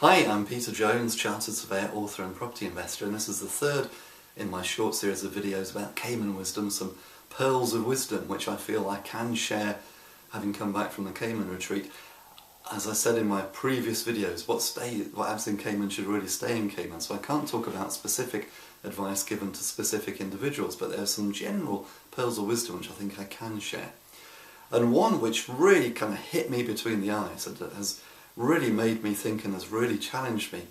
Hi, I'm Peter Jones, Chartered Surveyor, author and property investor, and this is the third in my short series of videos about Cayman wisdom, some pearls of wisdom which I feel I can share having come back from the Cayman retreat. As I said in my previous videos, what happens in Cayman should really stay in Cayman, so I can't talk about specific advice given to specific individuals, but there are some general pearls of wisdom which I think I can share. And one which really kind of hit me between the eyes and has really made me think and has really challenged me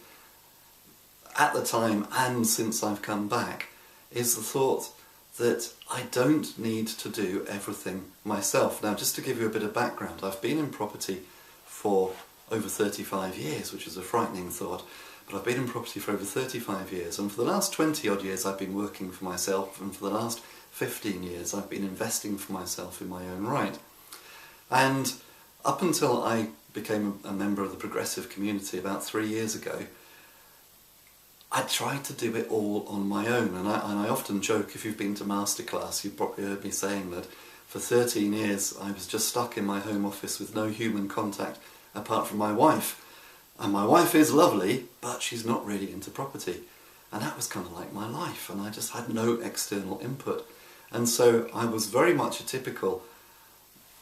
at the time and since I've come back is the thought that I don't need to do everything myself. Now, just to give you a bit of background, I've been in property for over 35 years, which is a frightening thought, but I've been in property for over 35 years, and for the last 20 odd years I've been working for myself, and for the last 15 years I've been investing for myself in my own right. And up until I became a member of the progressive community about 3 years ago, I tried to do it all on my own, and I often joke, if you've been to masterclass, you've probably heard me saying that for 13 years I was just stuck in my home office with no human contact apart from my wife. And my wife is lovely, but she's not really into property. And that was kind of like my life, and I just had no external input. And so I was very much a typical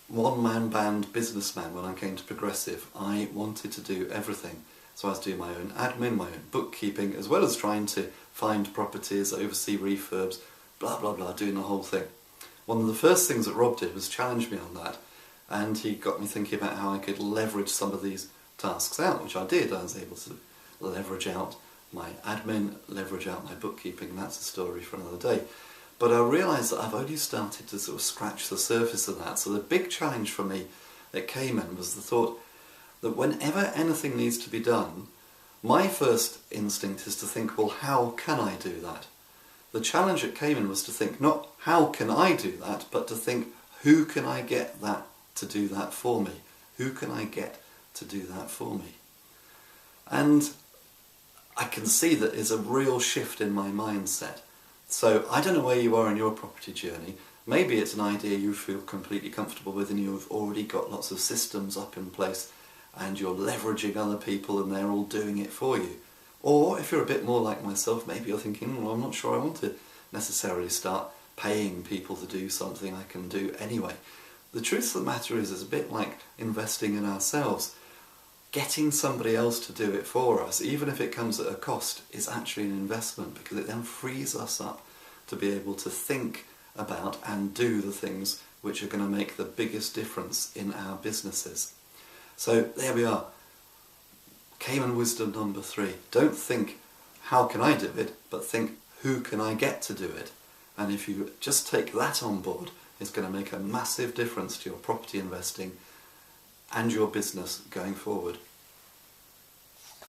one-man band businessman when I came to progressive. I wanted to do everything. So I was doing my own admin, my own bookkeeping, as well as trying to find properties, oversee refurbs, blah blah blah, doing the whole thing. One of the first things that Rob did was challenge me on that, and he got me thinking about how I could leverage some of these tasks out, which I did. I was able to leverage out my admin, leverage out my bookkeeping, and that's a story for another day. But I realised that I've only started to sort of scratch the surface of that. So the big challenge for me at Cayman was the thought that whenever anything needs to be done, my first instinct is to think, well, how can I do that? The challenge at Cayman was to think not how can I do that, but to think who can I get that to do that for me? Who can I get to do that for me? And I can see that is a real shift in my mindset. So I don't know where you are in your property journey. Maybe it's an idea you feel completely comfortable with and you've already got lots of systems up in place and you're leveraging other people and they're all doing it for you. Or if you're a bit more like myself, maybe you're thinking, well, I'm not sure I want to necessarily start paying people to do something I can do anyway. The truth of the matter is, it's a bit like investing in ourselves. Getting somebody else to do it for us, even if it comes at a cost, is actually an investment, because it then frees us up to be able to think about and do the things which are going to make the biggest difference in our businesses. So there we are. Cayman wisdom number 3. Don't think, how can I do it, but think, who can I get to do it? And if you just take that on board, it's going to make a massive difference to your property investing and your business going forward.